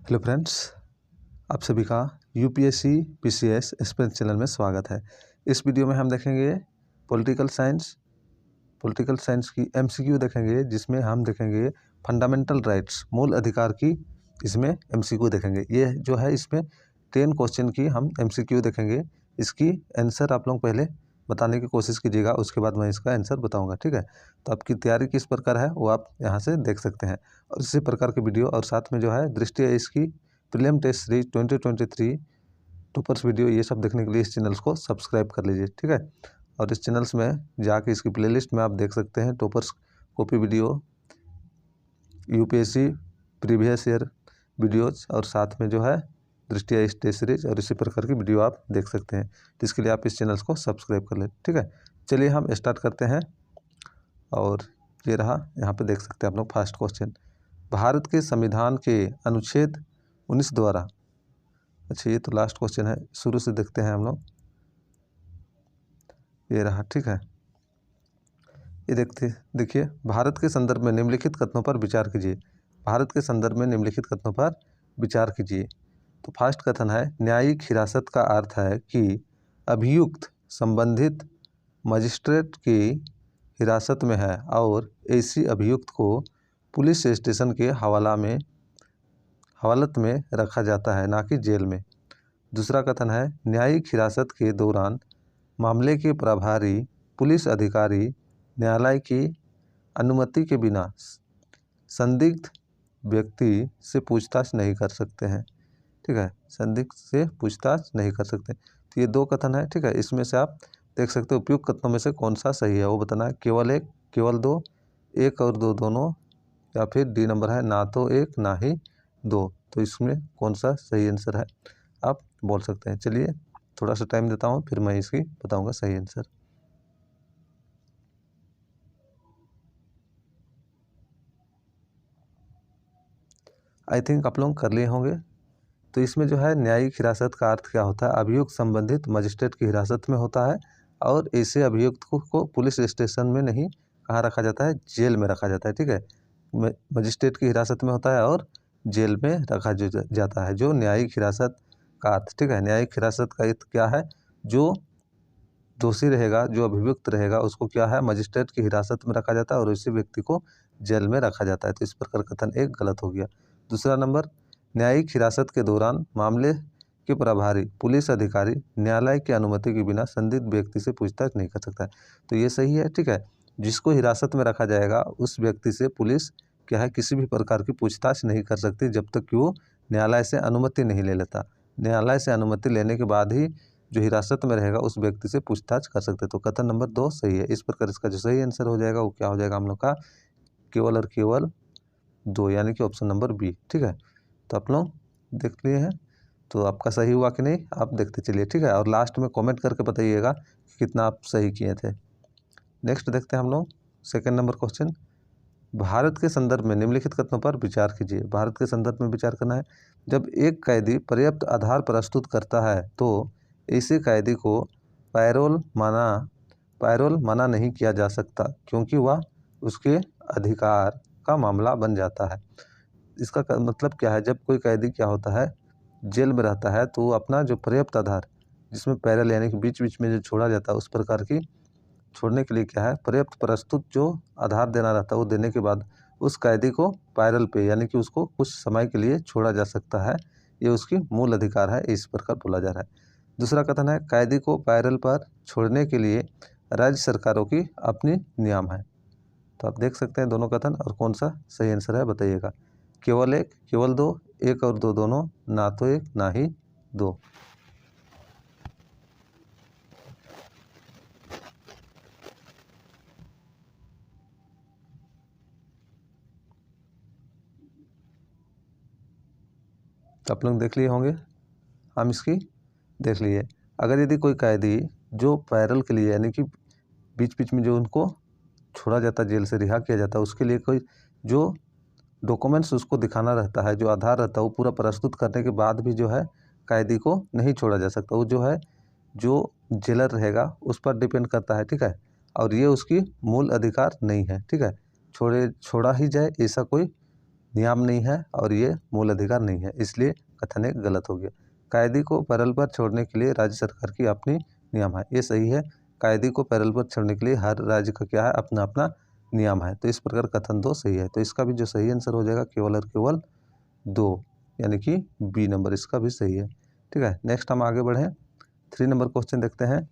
Hello friends, आप सभी का यूपीएससी पीसीएस एक्सप्रेस चैनल में स्वागत है। इस वीडियो में हम देखेंगे पॉलिटिकल साइंस की एमसीक्यू देखेंगे, जिसमें हम देखेंगे फंडामेंटल राइट्स, मूल अधिकार की इसमें एमसीक्यू देखेंगे। ये जो है इसमें 10 क्वेश्चन की हम एमसीक्यू देखेंगे। इसकी आंसर आप लोग पहले बताने की कोशिश कीजिएगा, उसके बाद मैं इसका आंसर बताऊंगा, ठीक है। तो आपकी तैयारी किस प्रकार है वो आप यहाँ से देख सकते हैं। और इसी प्रकार की वीडियो और साथ में जो है दृष्टि है इसकी prelim test series 2023 toppers video, ये सब देखने के लिए इस चैनल को सब्सक्राइब कर लीजिए, ठीक है। और इस चैनल्स में जाके इसकी प्लेलिस्ट में आप देख सकते हैं toppers copy video, UPSC previous year videos, और साथ में जो है दृष्टि टेस्ट सीरीज और इसी प्रकार की वीडियो आप देख सकते हैं। तो इसके लिए आप इस चैनल को सब्सक्राइब कर लें, ठीक है। चलिए हम स्टार्ट करते हैं। और ये रहा, यहाँ पे देख सकते हैं आप लोग फर्स्ट क्वेश्चन। भारत के संविधान के अनुच्छेद 19 द्वारा, अच्छा ये तो लास्ट क्वेश्चन है, शुरू से देखते हैं हम लोग। ये रहा, ठीक है। ये देखिए, भारत के संदर्भ में निम्नलिखित कथनों पर विचार कीजिए। भारत के संदर्भ में निम्नलिखित कथनों पर विचार कीजिए। तो फर्स्ट कथन है, न्यायिक हिरासत का अर्थ है कि अभियुक्त संबंधित मजिस्ट्रेट की हिरासत में है और ऐसी अभियुक्त को पुलिस स्टेशन के हवालत में रखा जाता है, ना कि जेल में। दूसरा कथन है, न्यायिक हिरासत के दौरान मामले के प्रभारी पुलिस अधिकारी न्यायालय की अनुमति के बिना संदिग्ध व्यक्ति से पूछताछ नहीं कर सकते हैं, ठीक है। संदिग्ध से पूछताछ नहीं कर सकते। तो ये दो कथन है, ठीक है। इसमें से आप देख सकते हो उपयुक्त कथनों में से कौन सा सही है वो बताना है। केवल एक, केवल दो, एक और दो दोनों, या फिर डी नंबर है ना तो एक ना ही दो। तो इसमें कौन सा सही आंसर है आप बोल सकते हैं। चलिए थोड़ा सा टाइम देता हूँ, फिर मैं इसकी बताऊंगा सही आंसर। आई थिंक आप लोग कर लिए होंगे। तो इसमें जो है न्यायिक हिरासत का अर्थ क्या होता है, अभियुक्त संबंधित मजिस्ट्रेट की हिरासत में होता है और ऐसे अभियुक्त को पुलिस स्टेशन में नहीं, कहाँ रखा जाता है, जेल में रखा जाता है, ठीक है। मजिस्ट्रेट की हिरासत में होता है और जेल में रखा जाता है, जो न्यायिक हिरासत का अर्थ, ठीक है। न्यायिक हिरासत का अर्थ क्या है, जो दोषी रहेगा, जो अभियुक्त रहेगा, उसको क्या है, मजिस्ट्रेट की हिरासत में रखा जाता है और उसी व्यक्ति को जेल में रखा जाता है। तो इस प्रकार कथन एक गलत हो गया। दूसरा नंबर, न्यायिक हिरासत के दौरान मामले के प्रभारी पुलिस अधिकारी न्यायालय की अनुमति के बिना संदिग्ध व्यक्ति से पूछताछ नहीं कर सकता है। तो ये सही है, ठीक है। जिसको हिरासत में रखा जाएगा उस व्यक्ति से पुलिस क्या है, किसी भी प्रकार की पूछताछ नहीं कर सकती जब तक कि वो न्यायालय से अनुमति नहीं ले लेता। न्यायालय से अनुमति लेने के बाद ही जो हिरासत में रहेगा उस व्यक्ति से पूछताछ कर सकते। तो कथन नंबर 2 सही है। इस प्रकार इसका जो सही आंसर हो जाएगा वो क्या हो जाएगा हम लोग का, केवल और केवल 2, यानी कि ऑप्शन नंबर बी, ठीक है। तो आप लोग देख लिए हैं, तो आपका सही हुआ कि नहीं आप देखते चलिए, ठीक है। और लास्ट में कमेंट करके बताइएगा कि कितना आप सही किए थे। नेक्स्ट देखते हैं हम लोग सेकंड नंबर क्वेश्चन। भारत के संदर्भ में निम्नलिखित कथनों पर विचार कीजिए। भारत के संदर्भ में विचार करना है, जब एक कैदी पर्याप्त आधार प्रस्तुत करता है तो ऐसे कैदी को पैरोल मना नहीं किया जा सकता, क्योंकि वह उसके अधिकार का मामला बन जाता है। इसका मतलब क्या है, जब कोई कैदी क्या होता है, जेल में रहता है, तो अपना जो पर्याप्त आधार, जिसमें पैरल यानी कि बीच बीच में जो छोड़ा जाता है, उस प्रकार की छोड़ने के लिए क्या है, पर्याप्त प्रस्तुत जो आधार देना रहता है वो देने के बाद उस कैदी को पैरल पे, यानी कि उसको कुछ समय के लिए छोड़ा जा सकता है। ये उसकी मूल अधिकार है, इस प्रकार बोला जा रहा है। दूसरा कथन है, कैदी को पैरल पर छोड़ने के लिए राज्य सरकारों की अपनी नियम है। तो आप देख सकते हैं दोनों कथन, और कौन सा सही आंसर है बताइएगा। केवल एक, केवल दो, एक और दो दोनों, ना तो एक ना ही दो। तो आप लोग देख लिए होंगे, हम इसकी देख लिए। अगर यदि कोई कैदी जो पैरल के लिए, यानी कि बीच बीच में जो उनको छोड़ा जाता है, जेल से रिहा किया जाता है, उसके लिए कोई जो डॉक्यूमेंट्स उसको दिखाना रहता है, जो आधार रहता है, वो पूरा प्रस्तुत करने के बाद भी जो है कैदी को नहीं छोड़ा जा सकता। वो जो है जो जेलर रहेगा उस पर डिपेंड करता है, ठीक है। और ये उसकी मूल अधिकार नहीं है, ठीक है। छोड़ा ही जाए ऐसा कोई नियम नहीं है और ये मूल अधिकार नहीं है, इसलिए कथन एक गलत हो गया। कैदी को पैरोल पर छोड़ने के लिए राज्य सरकार की अपनी नियम है, ये सही है। कैदी को पैरोल पर छोड़ने के लिए हर राज्य का क्या है, अपना अपना नियम है। तो इस प्रकार कथन 2 सही है। तो इसका भी जो सही आंसर हो जाएगा केवल और केवल 2, यानी कि बी नंबर इसका भी सही है। ठीक है, नेक्स्ट हम आगे बढ़ें। 3 नंबर क्वेश्चन देखते हैं।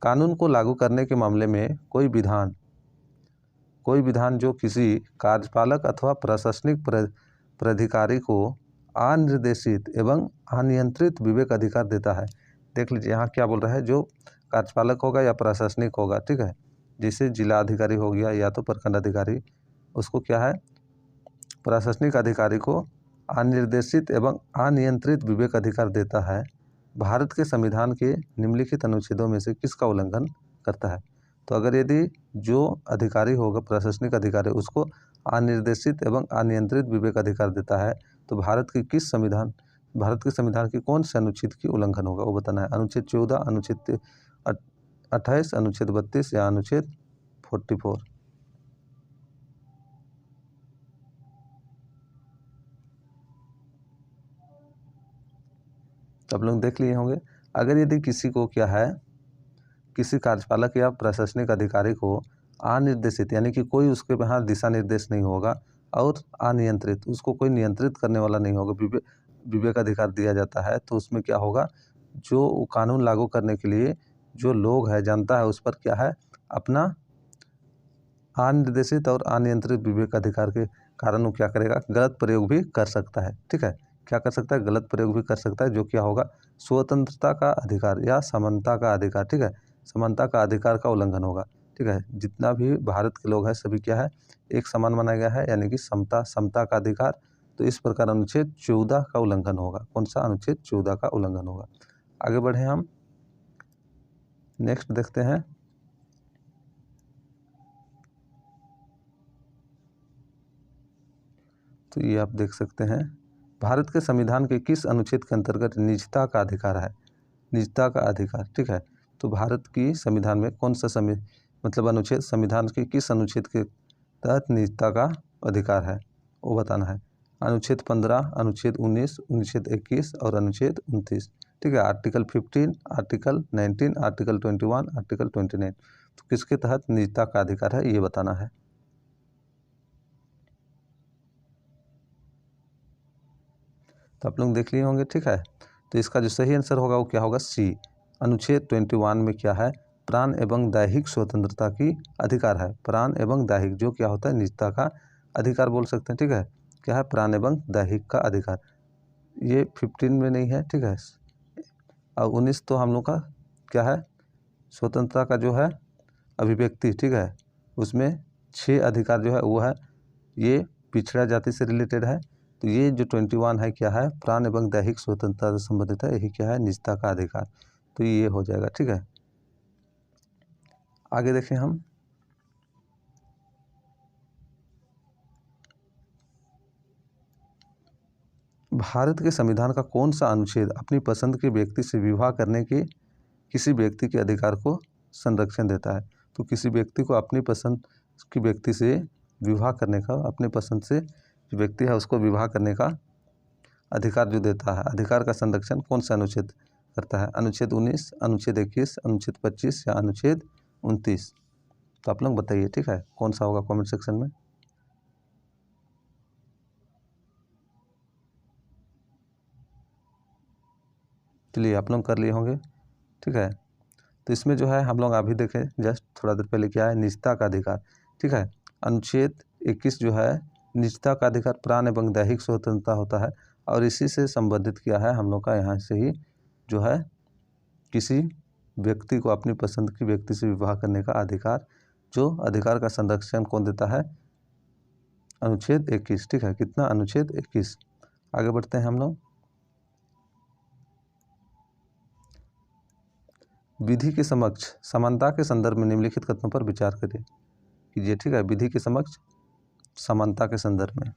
कानून को लागू करने के मामले में कोई विधान जो किसी कार्यपालक अथवा प्रशासनिक प्राधिकारी को अनिर्देशित एवं अनियंत्रित विवेक अधिकार देता है। देख लीजिए यहाँ क्या बोल रहा है, जो कार्यपालक होगा या प्रशासनिक होगा, ठीक है, जैसे जिला अधिकारी हो गया या तो प्रखंड अधिकारी, उसको क्या है, प्रशासनिक अधिकारी को अनिर्देशित एवं अनियंत्रित विवेक अधिकार देता है। भारत के संविधान के निम्नलिखित अनुच्छेदों में से किसका उल्लंघन करता है? तो अगर यदि जो अधिकारी होगा प्रशासनिक अधिकारी उसको अनिर्देशित एवं अनियंत्रित विवेक अधिकार देता है, तो भारत के संविधान की कौन से अनुच्छेद की उल्लंघन होगा वो बताना है। अनुच्छेद 14, अनुच्छेद 28, अनुच्छेद 32 या अनुच्छेद 44। तो आप लोग देख लिए होंगे। अगर यदि किसी को क्या है, किसी कार्यपालक या प्रशासनिक अधिकारी को अनिर्देशित यानी कि कोई उसके यहाँ दिशा निर्देश नहीं होगा और अनियंत्रित, उसको कोई नियंत्रित करने वाला नहीं होगा, विवेक अधिकार दिया जाता है, तो उसमें क्या होगा, जो कानून लागू करने के लिए जो लोग है, जनता है, उस पर क्या है, अपना अनिर्देशित और अनियंत्रित विवेक अधिकार के कारण वो क्या करेगा, गलत प्रयोग भी कर सकता है। ठीक है, क्या कर सकता है, गलत प्रयोग भी कर सकता है, जो क्या होगा, स्वतंत्रता का अधिकार या समानता का अधिकार, ठीक है, समानता का अधिकार का उल्लंघन होगा। ठीक है, जितना भी भारत के लोग हैं सभी क्या है, एक समान माना गया है, यानी कि समता का अधिकार। तो इस प्रकार अनुच्छेद 14 का उल्लंघन होगा। कौन सा, अनुच्छेद 14 का उल्लंघन होगा। आगे बढ़े हम, नेक्स्ट देखते हैं। तो ये आप देख सकते हैं, भारत के संविधान के किस अनुच्छेद के अंतर्गत निजता का अधिकार है? निजता का अधिकार, ठीक है, तो भारत की संविधान में कौन सा मतलब अनुच्छेद, संविधान के किस अनुच्छेद के तहत निजता का अधिकार है वो बताना है। अनुच्छेद 15, अनुच्छेद 19, अनुच्छेद 21 और अनुच्छेद 29। ठीक है, आर्टिकल 15, आर्टिकल 19, आर्टिकल 21, आर्टिकल 29। तो किसके तहत निजता का अधिकार है ये बताना है। तो आप लोग देख लिए होंगे। ठीक है, तो इसका जो सही आंसर होगा वो क्या होगा, सी। अनुच्छेद 21 में क्या है, प्राण एवं दैहिक स्वतंत्रता की अधिकार है। प्राण एवं दैहिक जो क्या होता है, निजता का अधिकार बोल सकते हैं। ठीक है, क्या है, प्राण एवं दैहिक का अधिकार। ये 15 में नहीं है, ठीक है, और 19 तो हम लोग का क्या है, स्वतंत्रता का जो है अभिव्यक्ति, ठीक है, उसमें 6 अधिकार जो है वो है, ये पिछड़ा जाति से रिलेटेड है। तो ये जो 21 है क्या है, प्राण एवं दैहिक स्वतंत्रता से संबंधित है, यही क्या है, निजता का अधिकार। तो ये हो जाएगा। ठीक है, आगे देखें हम। भारत के संविधान का कौन सा अनुच्छेद अपनी पसंद के व्यक्ति से विवाह करने के किसी व्यक्ति के अधिकार को संरक्षण देता है? तो किसी व्यक्ति को अपनी पसंद की व्यक्ति से विवाह करने का, अपने पसंद से जो व्यक्ति है उसको विवाह करने का अधिकार जो देता है, अधिकार का संरक्षण कौन सा अनुच्छेद करता है? अनुच्छेद 19, अनुच्छेद 21, अनुच्छेद 25 या अनुच्छेद 29। तो आप लोग बताइए, ठीक है, कौन सा होगा कमेंट सेक्शन में। चलिए आप लोग कर लिए होंगे। ठीक है, तो इसमें जो है हम लोग अभी देखें जस्ट थोड़ा देर पहले क्या है, निजता का अधिकार। ठीक है, अनुच्छेद 21 जो है, निजता का अधिकार प्राण एवं दैहिक स्वतंत्रता होता है, और इसी से संबंधित किया है हम लोग का यहाँ से ही जो है, किसी व्यक्ति को अपनी पसंद की व्यक्ति से विवाह करने का अधिकार, जो अधिकार का संरक्षण कौन देता है, अनुच्छेद 21। ठीक है, कितना, अनुच्छेद 21। आगे बढ़ते हैं हम लोग। विधि के समक्ष समानता के संदर्भ में निम्नलिखित कथनों पर विचार कीजिए। ठीक है, विधि के समक्ष समानता के संदर्भ में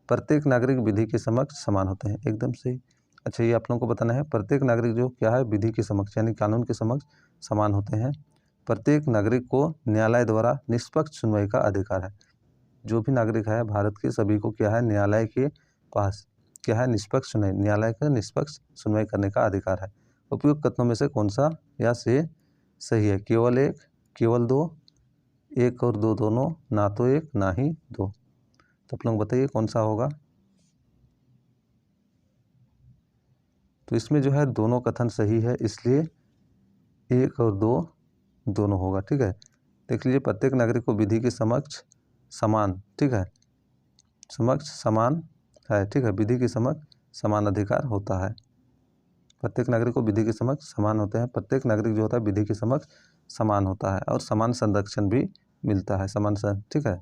प्रत्येक नागरिक विधि के समक्ष समान होते हैं, एकदम सही। अच्छा, ये आप लोगों को बताना है, प्रत्येक नागरिक जो क्या है, विधि के समक्ष यानी कानून के समक्ष समान होते हैं। प्रत्येक नागरिक को न्यायालय द्वारा निष्पक्ष सुनवाई का अधिकार है। जो भी नागरिक है भारत के, सभी को क्या है, न्यायालय के पास क्या है, निष्पक्ष सुनवाई, न्यायालय का निष्पक्ष सुनवाई करने का अधिकार है। उपयुक्त कथनों में से कौन सा या से सही है? केवल एक, केवल दो, एक और दो दोनों, ना तो एक ना ही दो। तो आप लोग बताइए कौन सा होगा। तो इसमें जो है दोनों कथन सही है, इसलिए एक और दो दोनों होगा। ठीक है, देख लीजिए, प्रत्येक नागरिक को विधि के समक्ष समान, ठीक है, समक्ष समान है, ठीक है, विधि के समक्ष समान अधिकार होता है। प्रत्येक नागरिक को विधि के समक्ष समान होते हैं, प्रत्येक नागरिक जो होता है विधि के समक्ष समान होता है और समान संरक्षण भी मिलता है, ठीक है।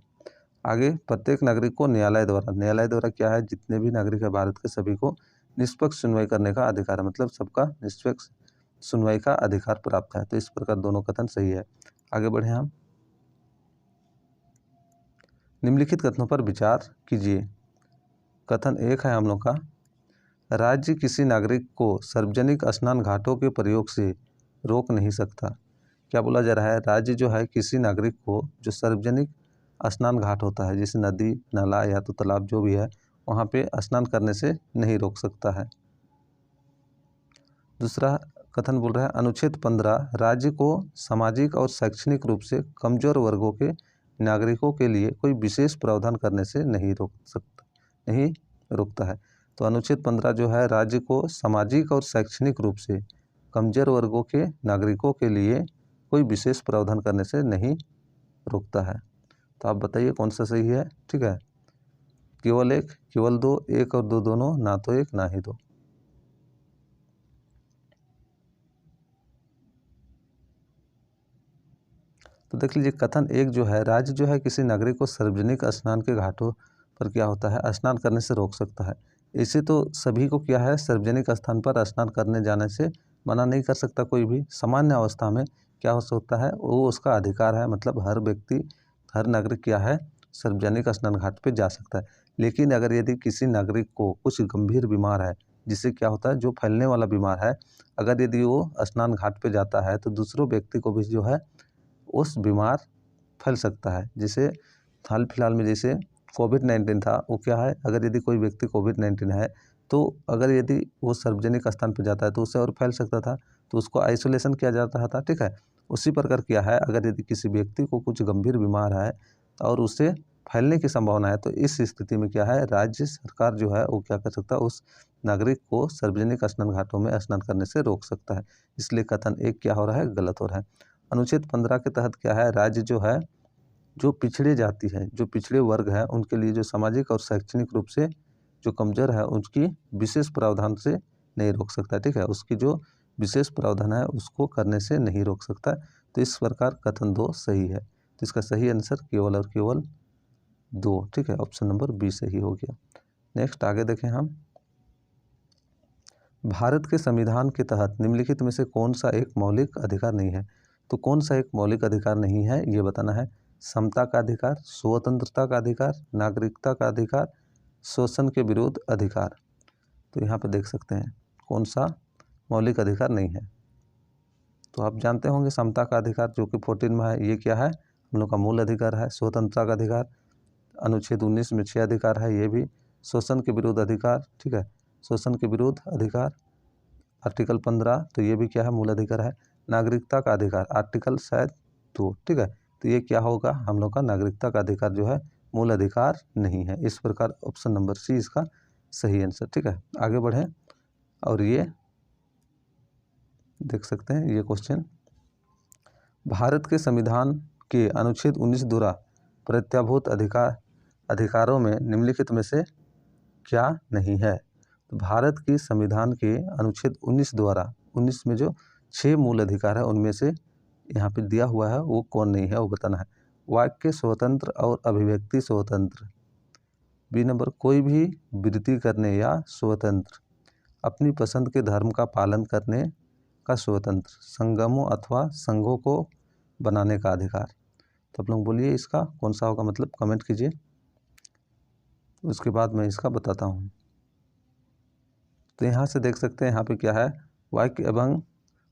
आगे, प्रत्येक नागरिक को न्यायालय द्वारा क्या है, जितने भी नागरिक है भारत के, सभी को निष्पक्ष सुनवाई करने का अधिकार है, मतलब सबका निष्पक्ष सुनवाई का अधिकार प्राप्त है। तो इस प्रकार दोनों कथन सही है। आगे बढ़े हम। निम्नलिखित कथनों पर विचार कीजिए। कथन एक है हम लोग का, राज्य किसी नागरिक को सार्वजनिक स्नान घाटों के प्रयोग से रोक नहीं सकता। क्या बोला जा रहा है? राज्य जो है किसी नागरिक को जो सार्वजनिक स्नान घाट होता है, जैसे नदी, नाला या तो तालाब जो भी है, वहाँ पे स्नान करने से नहीं रोक सकता है। दूसरा कथन बोल रहा है, अनुच्छेद 15 राज्य को सामाजिक और शैक्षणिक रूप से कमजोर वर्गों के नागरिकों के लिए कोई विशेष प्रावधान करने से नहीं रोकता है। तो अनुच्छेद 15 जो है राज्य को सामाजिक और शैक्षणिक रूप से कमजोर वर्गों के नागरिकों के लिए कोई विशेष प्रावधान करने से नहीं रोकता है। तो आप बताइए कौन सा सही है। ठीक है, केवल एक, केवल दो, एक और दो दोनों, ना तो एक ना ही दो। तो देख लीजिए, कथन एक जो है, राज्य जो है किसी नागरिक को सार्वजनिक स्नान के घाटों पर क्या होता है, स्नान करने से रोक सकता है। इसे तो सभी को क्या है, सार्वजनिक स्थान पर स्नान करने जाने से मना नहीं कर सकता कोई भी। सामान्य अवस्था में क्या हो सकता है, वो उसका अधिकार है, मतलब हर व्यक्ति, हर नागरिक क्या है, सार्वजनिक स्नान घाट पर जा सकता है। लेकिन अगर यदि किसी नागरिक को कुछ गंभीर बीमार है, जिससे क्या होता है, जो फैलने वाला बीमार है, अगर यदि वो स्नान घाट पर जाता है तो दूसरों व्यक्ति को भी जो है उस बीमार फैल सकता है। जैसे हाल फिलहाल में जैसे कोविड-19 था, वो क्या है, अगर यदि कोई व्यक्ति कोविड-19 है तो अगर यदि वो सार्वजनिक स्थान पर जाता है तो उससे और फैल सकता था, तो उसको आइसोलेशन किया जाता था। ठीक है, उसी प्रकार क्या है, अगर यदि किसी व्यक्ति को कुछ गंभीर बीमार है और उससे फैलने की संभावना है, तो इस स्थिति में क्या है, राज्य सरकार जो है वो क्या कर सकता है, उस नागरिक को सार्वजनिक स्नान घाटों में स्नान करने से रोक सकता है। इसलिए कथन एक क्या हो रहा है, गलत हो रहा है। अनुच्छेद 15 के तहत क्या है, राज्य जो है, जो पिछड़े जाति है, जो पिछड़े वर्ग है, उनके लिए जो सामाजिक और शैक्षणिक रूप से जो कमजोर है, उसकी विशेष प्रावधान से नहीं रोक सकता। ठीक है, उसकी जो विशेष प्रावधान है उसको करने से नहीं रोक सकता। तो इस प्रकार कथन 2 सही है। तो इसका सही आंसर केवल और केवल 2। ठीक है, ऑप्शन नंबर बी सही हो गया। नेक्स्ट आगे देखें हम। भारत के संविधान के तहत निम्नलिखित में से कौन सा एक मौलिक अधिकार नहीं है? तो कौन सा एक मौलिक अधिकार नहीं है, ये बताना है। समता का अधिकार, स्वतंत्रता का अधिकार, नागरिकता का अधिकार, शोषण के विरुद्ध अधिकार। तो यहाँ पे देख सकते हैं कौन सा मौलिक अधिकार नहीं है। तो आप जानते होंगे समता का अधिकार जो कि 14 में है, ये क्या है, हम लोग का मूल अधिकार है। स्वतंत्रता का अधिकार अनुच्छेद 19 में 6 अधिकार है, ये भी। शोषण के विरुद्ध अधिकार, ठीक है, शोषण के विरुद्ध अधिकार आर्टिकल 15, तो ये भी क्या है, मूल अधिकार है। नागरिकता का अधिकार आर्टिकल शायद 2, ठीक है, तो ये क्या होगा, हम लोग का नागरिकता का अधिकार जो है मूल अधिकार नहीं है। इस प्रकार ऑप्शन नंबर सी इसका सही आंसर। ठीक है, आगे बढ़ें और ये देख सकते हैं ये क्वेश्चन, भारत के संविधान के अनुच्छेद 19 द्वारा प्रत्याभूत अधिकारों में निम्नलिखित में से क्या नहीं है? तो भारत के संविधान के अनुच्छेद 19 द्वारा 19 में जो 6 मूल अधिकार है उनमें से यहाँ पे दिया हुआ है वो कौन नहीं है, वो बताना है। वाक्य स्वतंत्र और अभिव्यक्ति स्वतंत्र। बी नंबर, कोई भी वृत्ति करने या स्वतंत्र, अपनी पसंद के धर्म का पालन करने का स्वतंत्र, संगमों अथवा संघों को बनाने का अधिकार। तो आप लोग बोलिए इसका कौन सा होगा, मतलब कमेंट कीजिए, उसके बाद मैं इसका बताता हूँ। तो यहाँ से देख सकते हैं यहाँ पे क्या है, वाक्य एवं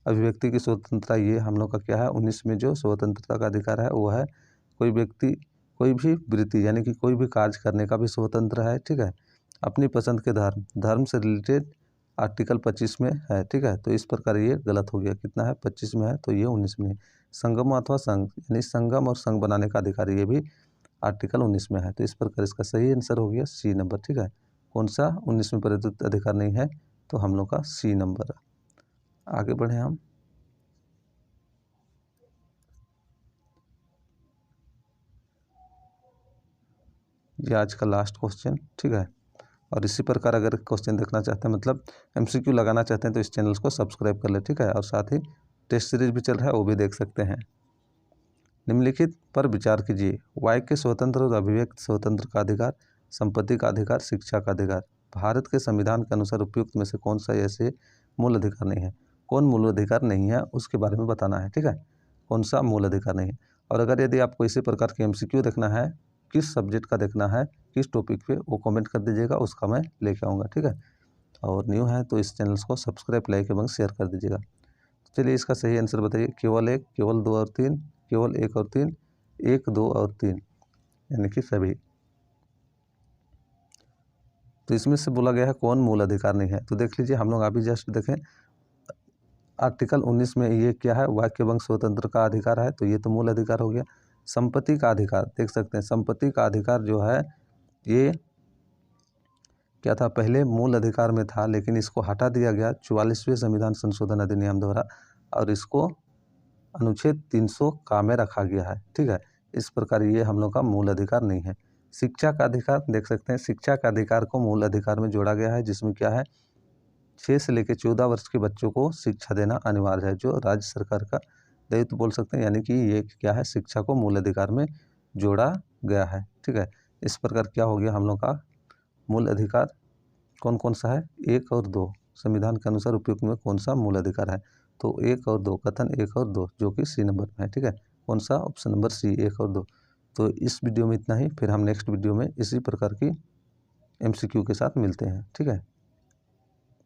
अभिव्यक्ति की स्वतंत्रता, ये हम लोग का क्या है 19 में जो स्वतंत्रता का अधिकार है वो है। कोई व्यक्ति कोई भी वृत्ति यानी कि कोई भी कार्य करने का भी स्वतंत्र है, ठीक है। अपनी पसंद के धर्म से रिलेटेड आर्टिकल 25 में है, ठीक है। तो इस प्रकार ये गलत हो गया, कितना है 25 में है, तो ये 19 में है। संगम अथवा संघ यानी संगम और संघ बनाने का अधिकार, ये भी आर्टिकल 19 में है। तो इस प्रकार इसका सही आंसर हो गया सी नंबर, ठीक है। कौन सा 19 में प्रदत्त अधिकार नहीं है, तो हम लोग का सी नंबर। आगे बढ़े हम। ये आज का लास्ट क्वेश्चन, ठीक है। और इसी प्रकार अगर क्वेश्चन देखना चाहते हैं, मतलब MCQ लगाना चाहते हैं, तो इस चैनल को सब्सक्राइब कर ले, ठीक है। और साथ ही टेस्ट सीरीज भी चल रहा है, वो भी देख सकते हैं। निम्नलिखित पर विचार कीजिए। वाक्य के स्वतंत्र और अभिव्यक्ति स्वतंत्र का अधिकार, संपत्ति का अधिकार, शिक्षा का अधिकार। भारत के संविधान के अनुसार उपयुक्त में से कौन सा ऐसे मूल अधिकार नहीं है। कौन मूल अधिकार नहीं है उसके बारे में बताना है, ठीक है। कौन सा मूल अधिकार नहीं है। और अगर यदि आपको इसी प्रकार के MCQ देखना है, किस सब्जेक्ट का देखना है, किस टॉपिक पे, वो कमेंट कर दीजिएगा, उसका मैं लेके आऊँगा, ठीक है। और न्यू है तो इस चैनल को सब्सक्राइब, लाइक एवं शेयर कर दीजिएगा। चलिए इसका सही आंसर बताइए। केवल 1, केवल 2 और 3, केवल 1 और 3, 1, 2 और 3, यानी कि सभी। तो इसमें से बोला गया है कौन मूल अधिकार नहीं है। तो देख लीजिए, हम लोग अभी जस्ट देखें आर्टिकल 19 में ये क्या है, वाक्य एवं स्वतंत्र का अधिकार है, तो ये तो मूल अधिकार हो गया। संपत्ति का अधिकार देख सकते हैं, संपत्ति का अधिकार जो है ये क्या था, पहले मूल अधिकार में था, लेकिन इसको हटा दिया गया 44वें संविधान संशोधन अधिनियम द्वारा, और इसको अनुच्छेद 300 का में रखा गया है, ठीक है। इस प्रकार ये हम लोग का मूल अधिकार नहीं है। शिक्षा का अधिकार देख सकते हैं, शिक्षा का अधिकार को मूल अधिकार में जोड़ा गया है, जिसमें क्या है 6 से लेकर 14 वर्ष के बच्चों को शिक्षा देना अनिवार्य है, जो राज्य सरकार का दायित्व बोल सकते हैं। यानी कि ये क्या है, शिक्षा को मूल अधिकार में जोड़ा गया है, ठीक है। इस प्रकार क्या हो गया हम लोग का मूल अधिकार कौन कौन सा है, 1 और 2। संविधान के अनुसार उपयुक्त में कौन सा मूल अधिकार है, तो 1 और 2, कथन 1 और 2, जो कि सी नंबर में है, ठीक है। कौन सा, ऑप्शन नंबर सी, 1 और 2। तो इस वीडियो में इतना ही, फिर हम नेक्स्ट वीडियो में इसी प्रकार की MCQ के साथ मिलते हैं, ठीक है।